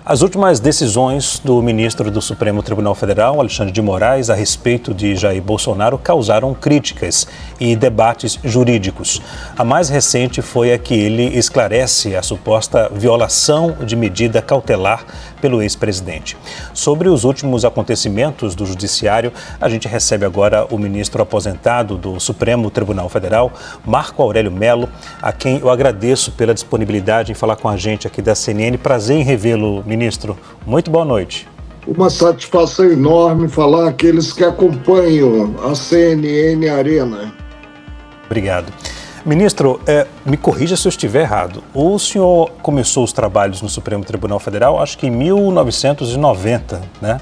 As últimas decisões do ministro do Supremo Tribunal Federal, Alexandre de Moraes, a respeito de Jair Bolsonaro, causaram críticas e debates jurídicos. A mais recente foi a que ele esclarece a suposta violação de medida cautelar pelo ex-presidente. Sobre os últimos acontecimentos do Judiciário, a gente recebe agora o ministro aposentado do Supremo Tribunal Federal, Marco Aurélio Mello, a quem eu agradeço pela disponibilidade em falar com a gente aqui da CNN. Prazer em revê-lo, ministro. Muito boa noite. Uma satisfação enorme falar àqueles que acompanham a CNN Arena. Obrigado. Ministro, me corrija se eu estiver errado. O senhor começou os trabalhos no Supremo Tribunal Federal, acho que em 1990, né?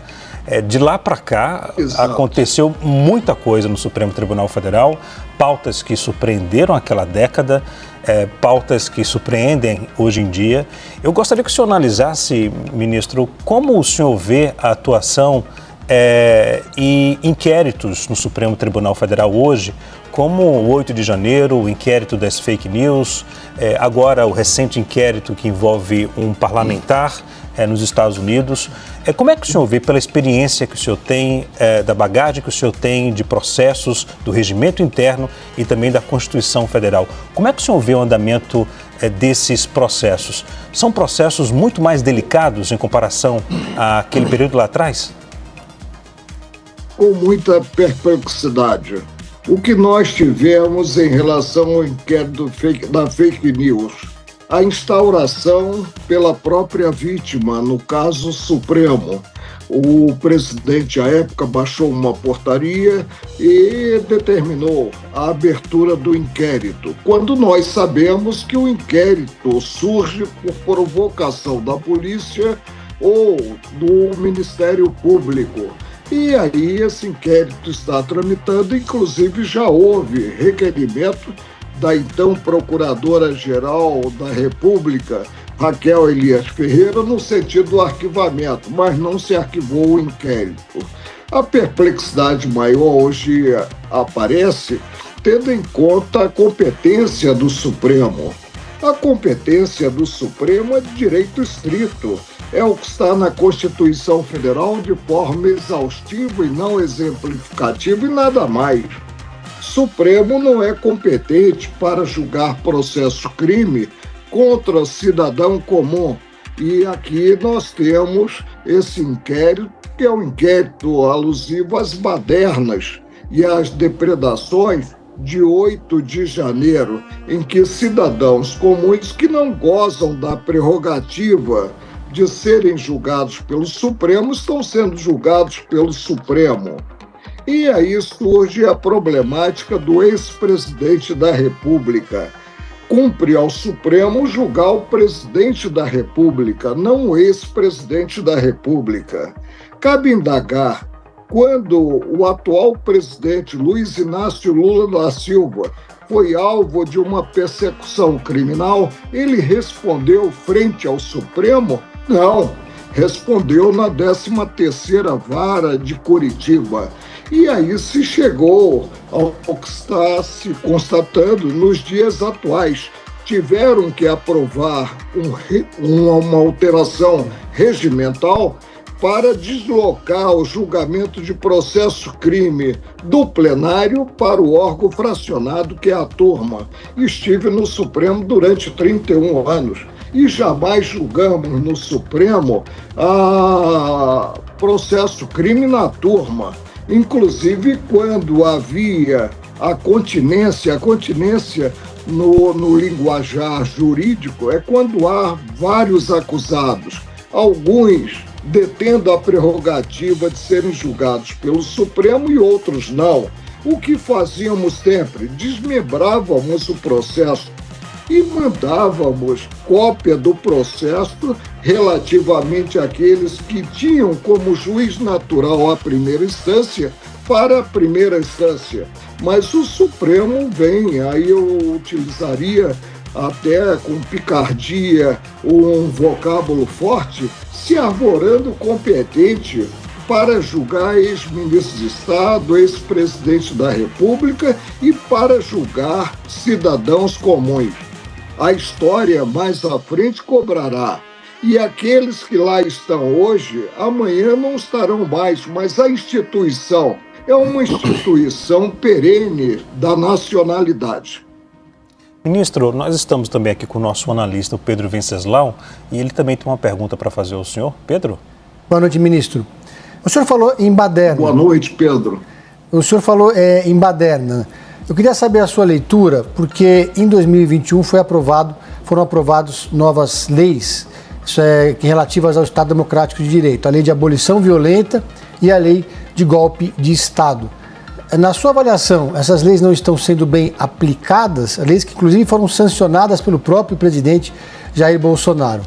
De lá para cá, Exato. Aconteceu muita coisa no Supremo Tribunal Federal, pautas que surpreenderam aquela década, pautas que surpreendem hoje em dia. Eu gostaria que o senhor analisasse, ministro, como o senhor vê a atuação e inquéritos no Supremo Tribunal Federal hoje, como o 8 de janeiro, o inquérito das fake news, agora o recente inquérito que envolve um parlamentar nos Estados Unidos. Como é que o senhor vê, pela experiência que o senhor tem, da bagagem que o senhor tem de processos, do regimento interno e também da Constituição Federal, como é que o senhor vê o andamento desses processos? São processos muito mais delicados em comparação àquele período lá atrás? Com muita perplexidade. O que nós tivemos em relação ao inquérito da fake news? A instauração pela própria vítima, no caso Supremo. O presidente, à época, baixou uma portaria e determinou a abertura do inquérito, quando nós sabemos que o inquérito surge por provocação da polícia ou do Ministério Público. E aí esse inquérito está tramitando, inclusive já houve requerimento da então Procuradora-Geral da República, Raquel Elias Ferreira, no sentido do arquivamento, mas não se arquivou o inquérito. A perplexidade maior hoje aparece tendo em conta a competência do Supremo. A competência do Supremo é de direito estrito. É o que está na Constituição Federal de forma exaustiva e não exemplificativa e nada mais. Supremo não é competente para julgar processo-crime contra cidadão comum. E aqui nós temos esse inquérito, que é um inquérito alusivo às badernas e às depredações de 8 de janeiro, em que cidadãos comuns que não gozam da prerrogativa de serem julgados pelo Supremo estão sendo julgados pelo Supremo. E aí surge a problemática do ex-presidente da República. Cumpre ao Supremo julgar o presidente da República, não o ex-presidente da República. Cabe indagar, quando o atual presidente Luiz Inácio Lula da Silva foi alvo de uma persecução criminal, ele respondeu frente ao Supremo? Não, respondeu na 13ª Vara de Curitiba. E aí se chegou ao que está se constatando nos dias atuais. Tiveram que aprovar uma alteração regimental para deslocar o julgamento de processo-crime do plenário para o órgão fracionado, que é a turma. Estive no Supremo durante 31 anos e jamais julgamos no Supremo processo-crime na turma. Inclusive, quando havia a continência no linguajar jurídico é quando há vários acusados, alguns detendo a prerrogativa de serem julgados pelo Supremo e outros não. O que fazíamos sempre? Desmembrávamos o processo e mandávamos cópia do processo relativamente àqueles que tinham como juiz natural a primeira instância para a primeira instância. Mas o Supremo vem, aí eu utilizaria até com picardia um vocábulo forte, se arvorando competente para julgar ex-ministro de Estado, ex-presidente da República e para julgar cidadãos comuns. A história mais à frente cobrará. E aqueles que lá estão hoje, amanhã não estarão mais, mas a instituição é uma instituição perene da nacionalidade. Ministro, nós estamos também aqui com o nosso analista, o Pedro Venceslau, e ele também tem uma pergunta para fazer ao senhor. Pedro? Boa noite, ministro. O senhor falou em baderna. Boa noite, Pedro. O senhor falou em baderna. Eu queria saber a sua leitura, porque em 2021 foram aprovadas novas leis relativas ao Estado Democrático de Direito, a lei de abolição violenta e a lei de golpe de Estado. Na sua avaliação, essas leis não estão sendo bem aplicadas, leis que inclusive foram sancionadas pelo próprio presidente Jair Bolsonaro?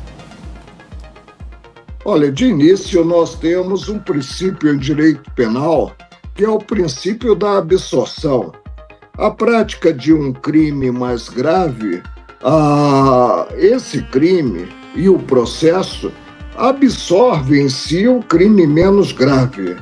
Olha, de início nós temos um princípio em direito penal, que é o princípio da absorção. A prática de um crime mais grave, esse crime e o processo absorvem em si o crime menos grave.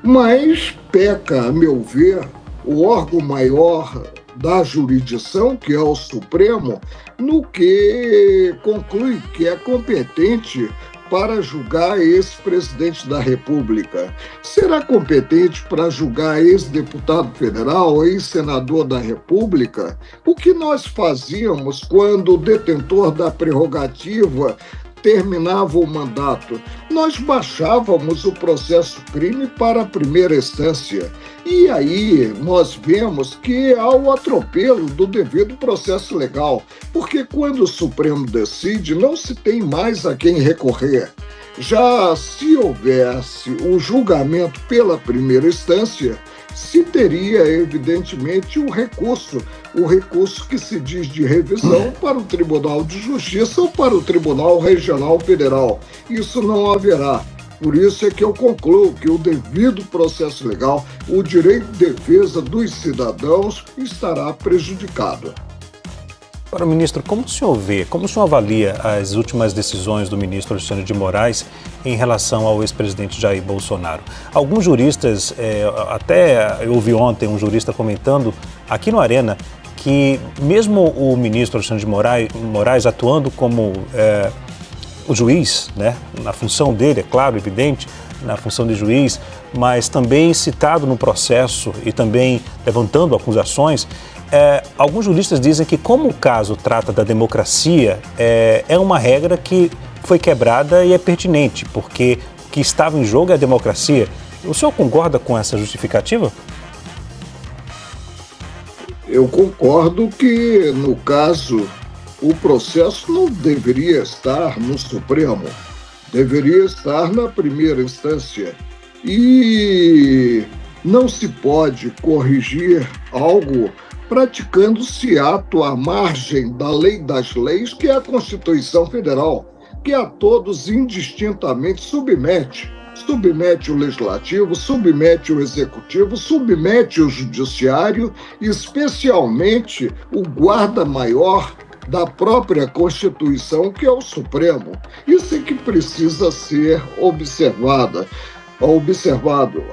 Mas peca, a meu ver, o órgão maior da jurisdição, que é o Supremo, no que conclui que é competente para julgar ex-presidente da República. Será competente para julgar ex-deputado federal, ex-senador da República? O que nós fazíamos quando o detentor da prerrogativa terminava o mandato? Nós baixávamos o processo crime para a primeira instância. E aí nós vemos que há o atropelo do devido processo legal, porque quando o Supremo decide, não se tem mais a quem recorrer. Já se houvesse o julgamento pela primeira instância, se teria, evidentemente, o recurso que se diz de revisão para o Tribunal de Justiça ou para o Tribunal Regional Federal. Isso não haverá. Por isso é que eu concluo que o devido processo legal, o direito de defesa dos cidadãos estará prejudicado. Agora, ministro, como o senhor avalia as últimas decisões do ministro Alexandre de Moraes em relação ao ex-presidente Jair Bolsonaro? Alguns juristas, até eu ouvi ontem um jurista comentando aqui no Arena, que mesmo o ministro Alexandre de Moraes atuando como o juiz, né, na função dele, é claro, evidente, na função de juiz, mas também citado no processo e também levantando acusações, alguns juristas dizem que, como o caso trata da democracia, é uma regra que foi quebrada e é pertinente, porque o que estava em jogo é a democracia. O senhor concorda com essa justificativa? Eu concordo que, no caso, o processo não deveria estar no Supremo, deveria estar na primeira instância. E não se pode corrigir algo praticando-se ato à margem da lei das leis, que é a Constituição Federal, que a todos indistintamente submete o Legislativo, submete o Executivo, submete o Judiciário, especialmente o guarda-maior da própria Constituição, que é o Supremo. Isso é que precisa ser observado.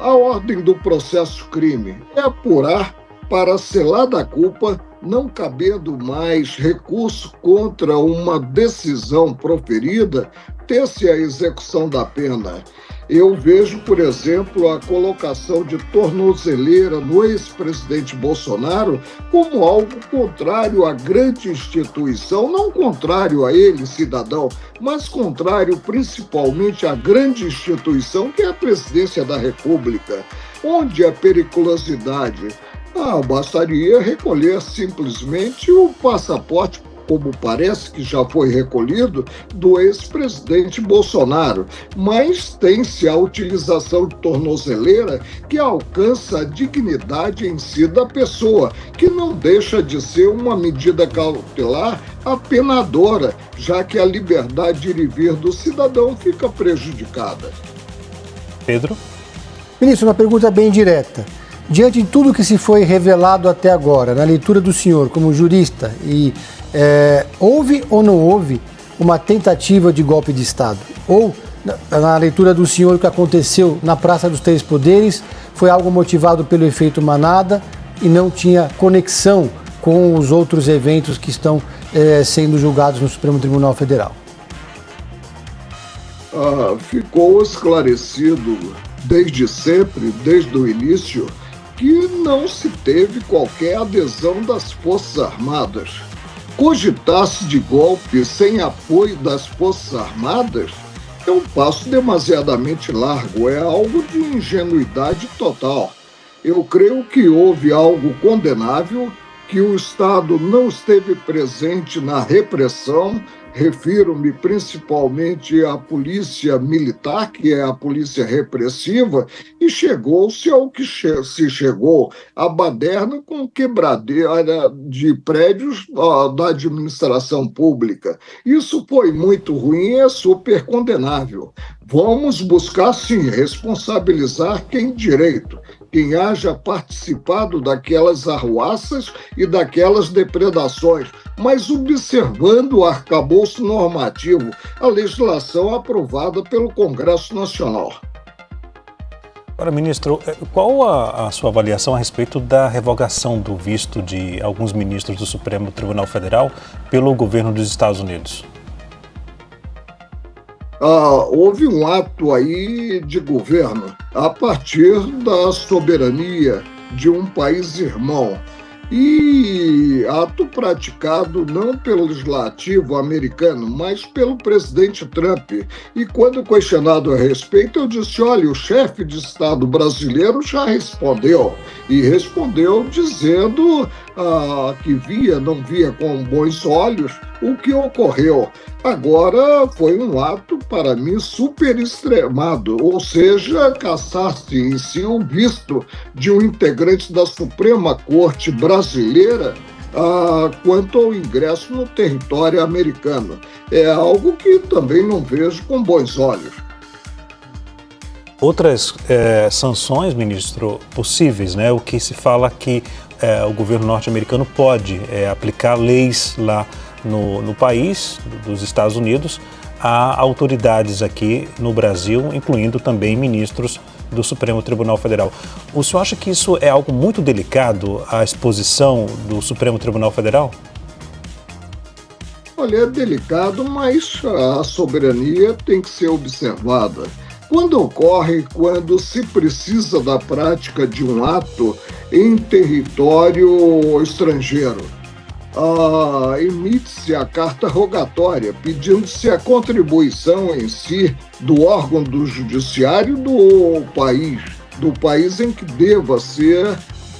A ordem do processo crime é apurar para selar da culpa, não cabendo mais recurso contra uma decisão proferida, ter-se a execução da pena. Eu vejo, por exemplo, a colocação de tornozeleira no ex-presidente Bolsonaro como algo contrário à grande instituição, não contrário a ele, cidadão, mas contrário principalmente à grande instituição que é a presidência da República, onde a periculosidade bastaria recolher simplesmente o passaporte, como parece que já foi recolhido, do ex-presidente Bolsonaro. Mas tem-se a utilização de tornozeleira que alcança a dignidade em si da pessoa, que não deixa de ser uma medida cautelar apenadora, já que a liberdade de ir e vir do cidadão fica prejudicada. Pedro? Ministro, uma pergunta bem direta. Diante de tudo que se foi revelado até agora, na leitura do senhor como jurista, houve ou não houve uma tentativa de golpe de Estado? Ou, na leitura do senhor, o que aconteceu na Praça dos Três Poderes foi algo motivado pelo efeito manada e não tinha conexão com os outros eventos que estão sendo julgados no Supremo Tribunal Federal? ficou esclarecido desde sempre, desde o início, que não se teve qualquer adesão das Forças Armadas. Cogitar-se de golpe sem apoio das Forças Armadas é um passo demasiadamente largo, é algo de ingenuidade total. Eu creio que houve algo condenável, que o Estado não esteve presente na repressão. Refiro-me principalmente à polícia militar, que é a polícia repressiva, e chegou-se ao que se chegou, a baderna com quebradeira de prédios da administração pública. Isso foi muito ruim e é super condenável. Vamos buscar, sim, responsabilizar quem direito, quem haja participado daquelas arruaças e daquelas depredações, mas observando o arcabouço normativo, a legislação aprovada pelo Congresso Nacional. Agora, ministro, qual a sua avaliação a respeito da revogação do visto de alguns ministros do Supremo Tribunal Federal pelo governo dos Estados Unidos? Houve um ato aí de governo a partir da soberania de um país irmão e ato praticado não pelo legislativo americano, mas pelo presidente Trump. E quando questionado a respeito, eu disse, olha, o chefe de Estado brasileiro já respondeu, e respondeu dizendo que não via com bons olhos o que ocorreu. Agora foi um ato, para mim, super extremado, ou seja, caçar-se em si o visto de um integrante da Suprema Corte brasileira quanto ao ingresso no território americano. É algo que também não vejo com bons olhos. Outras sanções, ministro, possíveis, né? O que se fala que o governo norte-americano pode aplicar leis lá no país, dos Estados Unidos, a autoridades aqui no Brasil, incluindo também ministros do Supremo Tribunal Federal. O senhor acha que isso é algo muito delicado, a exposição do Supremo Tribunal Federal? Olha, é delicado, mas a soberania tem que ser observada. Quando ocorre, quando se precisa da prática de um ato em território estrangeiro, emite-se a carta rogatória, pedindo-se a contribuição em si do órgão do judiciário do país em que deva ser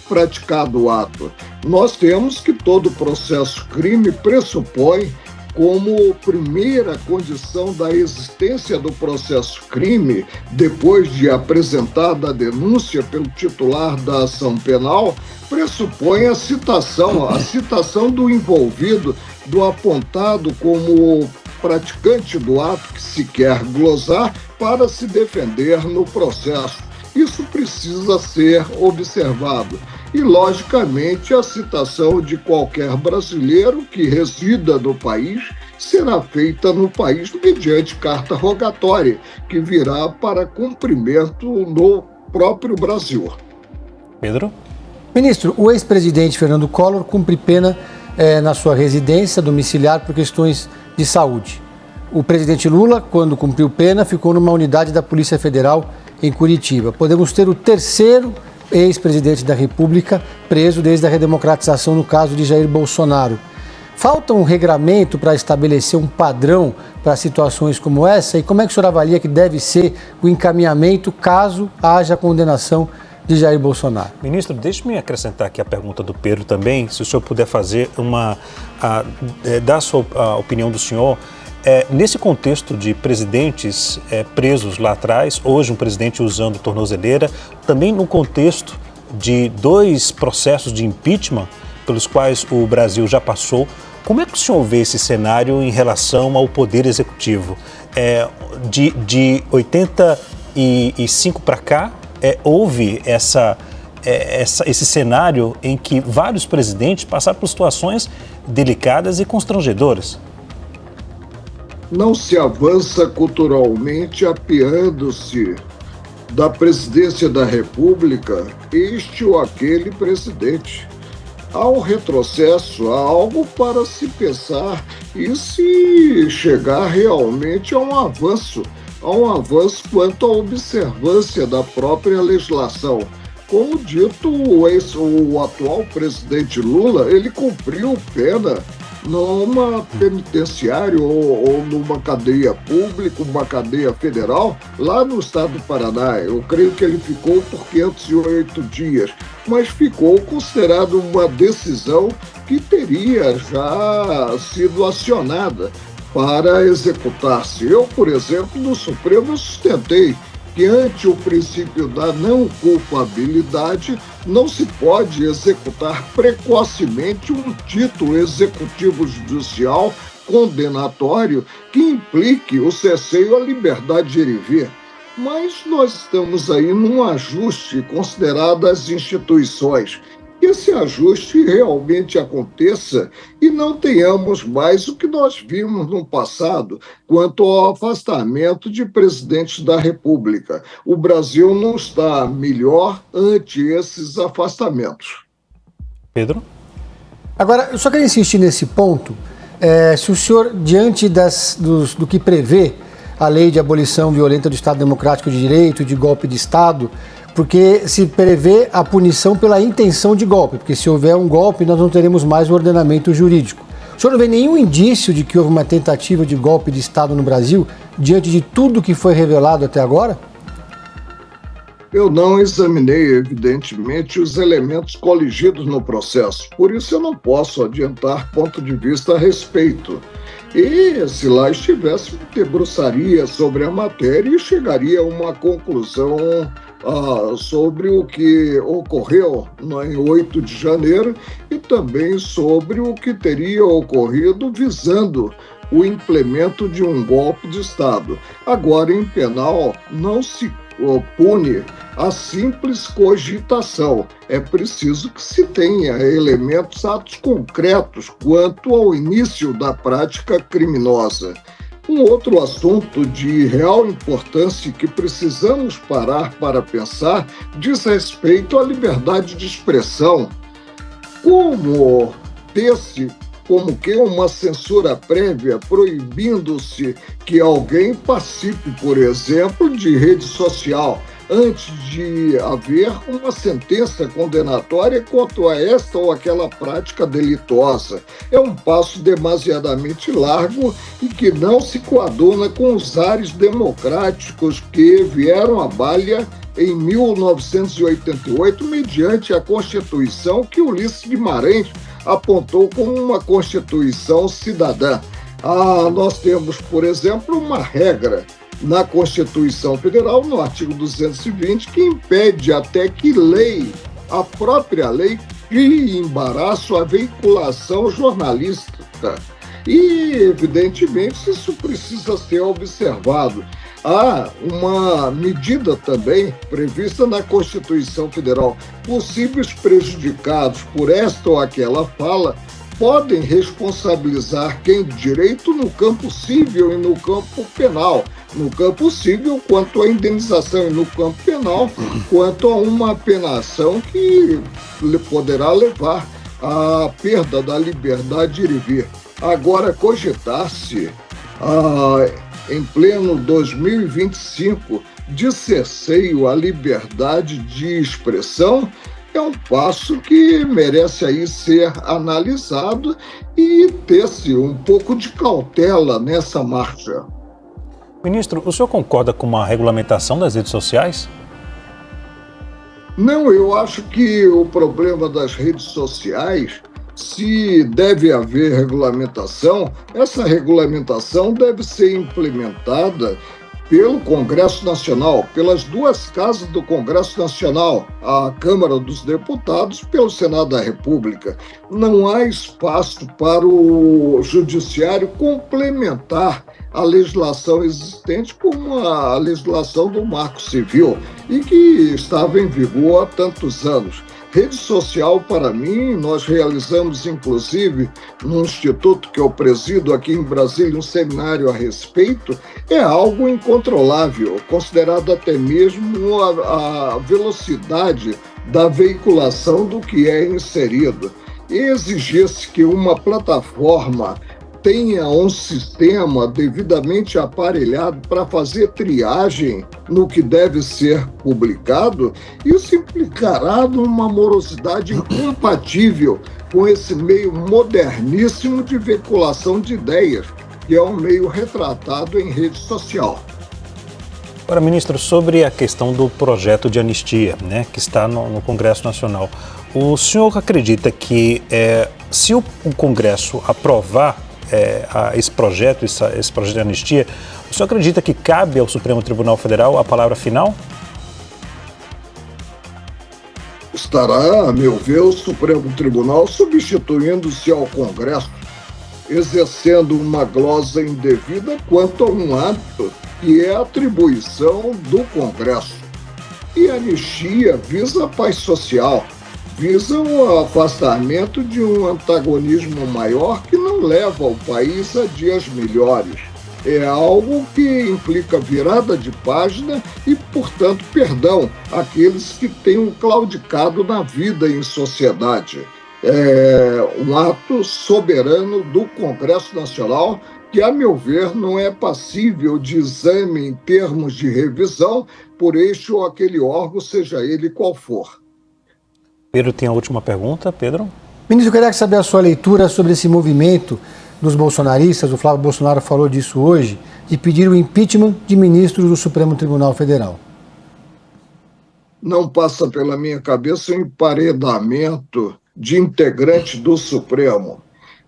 praticado o ato. Nós temos que todo processo crime pressupõe como primeira condição da existência do processo crime, depois de apresentada a denúncia pelo titular da ação penal, pressupõe a citação do envolvido, do apontado como praticante do ato que se quer glosar para se defender no processo. Isso precisa ser observado. E, logicamente, a citação de qualquer brasileiro que resida no país será feita no país mediante carta rogatória, que virá para cumprimento no próprio Brasil. Pedro? Ministro, o ex-presidente Fernando Collor cumpre pena na sua residência domiciliar por questões de saúde. O presidente Lula, quando cumpriu pena, ficou numa unidade da Polícia Federal em Curitiba. Podemos ter o terceiro ex-presidente da República preso desde a redemocratização no caso de Jair Bolsonaro. Falta um regramento para estabelecer um padrão para situações como essa? E como é que o senhor avalia que deve ser o encaminhamento caso haja condenação de Jair Bolsonaro? Ministro, deixe-me acrescentar aqui a pergunta do Pedro também, se o senhor puder fazer dar a sua opinião do senhor. Nesse contexto de presidentes presos lá atrás, hoje um presidente usando tornozeleira, também no contexto de 2 processos de impeachment pelos quais o Brasil já passou, como é que o senhor vê esse cenário em relação ao Poder Executivo? De 85 para cá, houve esse cenário em que vários presidentes passaram por situações delicadas e constrangedoras. Não se avança culturalmente apeando-se da presidência da República este ou aquele presidente. Há um retrocesso, há algo para se pensar e se chegar realmente a um avanço. há um avanço quanto à observância da própria legislação. Como dito, o atual presidente Lula, ele cumpriu pena numa penitenciária ou numa cadeia pública, uma cadeia federal, lá no estado do Paraná. Eu creio que ele ficou por 508 dias, mas ficou considerado uma decisão que teria já sido acionada para executar-se. Eu, por exemplo, no Supremo, sustentei que, ante o princípio da não culpabilidade, não se pode executar precocemente um título executivo judicial condenatório que implique o cesseio à liberdade de ir e vir. Mas nós estamos aí num ajuste considerado as instituições. Que esse ajuste realmente aconteça e não tenhamos mais o que nós vimos no passado quanto ao afastamento de presidentes da República. O Brasil não está melhor ante esses afastamentos. Pedro? Agora, eu só quero insistir nesse ponto. Se o senhor, diante do que prevê a lei de abolição violenta do Estado Democrático de Direito, de golpe de Estado, porque se prevê a punição pela intenção de golpe, porque se houver um golpe, nós não teremos mais o ordenamento jurídico. O senhor não vê nenhum indício de que houve uma tentativa de golpe de Estado no Brasil, diante de tudo que foi revelado até agora? Eu não examinei, evidentemente, os elementos coligidos no processo, por isso eu não posso adiantar ponto de vista a respeito. E se lá estivesse, me debruçaria sobre a matéria e chegaria a uma conclusão sobre o que ocorreu em 8 de janeiro e também sobre o que teria ocorrido visando o implemento de um golpe de Estado. Agora, em penal, não se pune a simples cogitação. É preciso que se tenha elementos, atos concretos quanto ao início da prática criminosa. Um outro assunto de real importância que precisamos parar para pensar diz respeito à liberdade de expressão. Como que uma censura prévia proibindo-se que alguém participe, por exemplo, de rede social, antes de haver uma sentença condenatória quanto a esta ou aquela prática delituosa. É um passo demasiadamente largo e que não se coaduna com os ares democráticos que vieram à baila em 1988, mediante a Constituição que Ulisses Guimarães apontou como uma Constituição cidadã. Nós temos, por exemplo, uma regra na Constituição Federal, no artigo 220, que impede até que a própria lei, crie embaraço à veiculação jornalística. E, evidentemente, isso precisa ser observado. Há uma medida também prevista na Constituição Federal. Possíveis prejudicados por esta ou aquela fala podem responsabilizar quem de direito no campo civil e no campo penal. No campo civil, quanto à indenização, e no campo penal, quanto a uma penação que poderá levar à perda da liberdade de ir e vir. Agora, cogitar-se em pleno 2025 de cerceio à liberdade de expressão é um passo que merece aí ser analisado e ter-se um pouco de cautela nessa marcha. Ministro, o senhor concorda com uma regulamentação das redes sociais? Não, eu acho que o problema das redes sociais, se deve haver regulamentação, essa regulamentação deve ser implementada pelo Congresso Nacional, pelas duas casas do Congresso Nacional, a Câmara dos Deputados, pelo Senado da República. Não há espaço para o Judiciário complementar a legislação existente como a legislação do Marco Civil e que estava em vigor há tantos anos. Rede social, para mim, nós realizamos, inclusive, no instituto que eu presido aqui em Brasília, um seminário a respeito, é algo incontrolável, considerado até mesmo a velocidade da veiculação do que é inserido. E exigir-se que uma plataforma tenha um sistema devidamente aparelhado para fazer triagem no que deve ser publicado, isso implicará numa morosidade incompatível com esse meio moderníssimo de veiculação de ideias, que é um meio retratado em rede social. Agora, ministro, sobre a questão do projeto de anistia, né, que está no Congresso Nacional, o senhor acredita que se o Congresso aprovar esse projeto de anistia, o senhor acredita que cabe ao Supremo Tribunal Federal a palavra final? Estará, a meu ver, o Supremo Tribunal substituindo-se ao Congresso, exercendo uma glosa indevida quanto a um ato que é atribuição do Congresso. E a anistia visa a paz social, visa o afastamento de um antagonismo maior que não leva o país a dias melhores. É algo que implica virada de página e, portanto, perdão àqueles que tenham claudicado na vida em sociedade. É um ato soberano do Congresso Nacional que, a meu ver, não é passível de exame em termos de revisão por este ou aquele órgão, seja ele qual for. Pedro tem a última pergunta. Pedro? Ministro, eu queria saber a sua leitura sobre esse movimento dos bolsonaristas, o Flávio Bolsonaro falou disso hoje, de pedir o impeachment de ministros do Supremo Tribunal Federal. Não passa pela minha cabeça o emparedamento de integrantes do Supremo.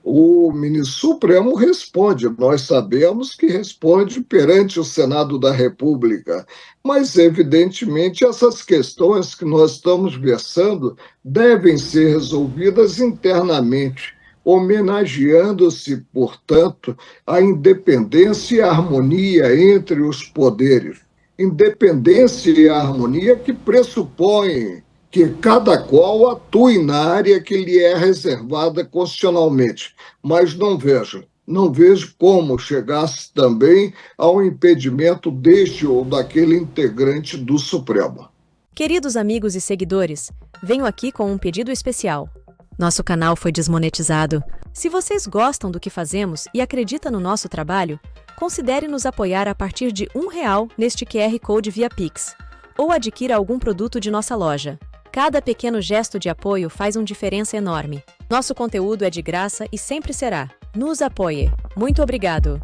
O ministro Supremo responde, nós sabemos que responde perante o Senado da República, mas evidentemente essas questões que nós estamos versando devem ser resolvidas internamente, homenageando-se, portanto, a independência e a harmonia entre os poderes. Independência e harmonia que pressupõem que cada qual atue na área que lhe é reservada constitucionalmente. Mas não vejo como chegasse também ao impedimento deste ou daquele integrante do Supremo. Queridos amigos e seguidores, venho aqui com um pedido especial. Nosso canal foi desmonetizado. Se vocês gostam do que fazemos e acreditam no nosso trabalho, considere nos apoiar a partir de R$1 neste QR Code via Pix, ou adquira algum produto de nossa loja. Cada pequeno gesto de apoio faz uma diferença enorme. Nosso conteúdo é de graça e sempre será. Nos apoie. Muito obrigado!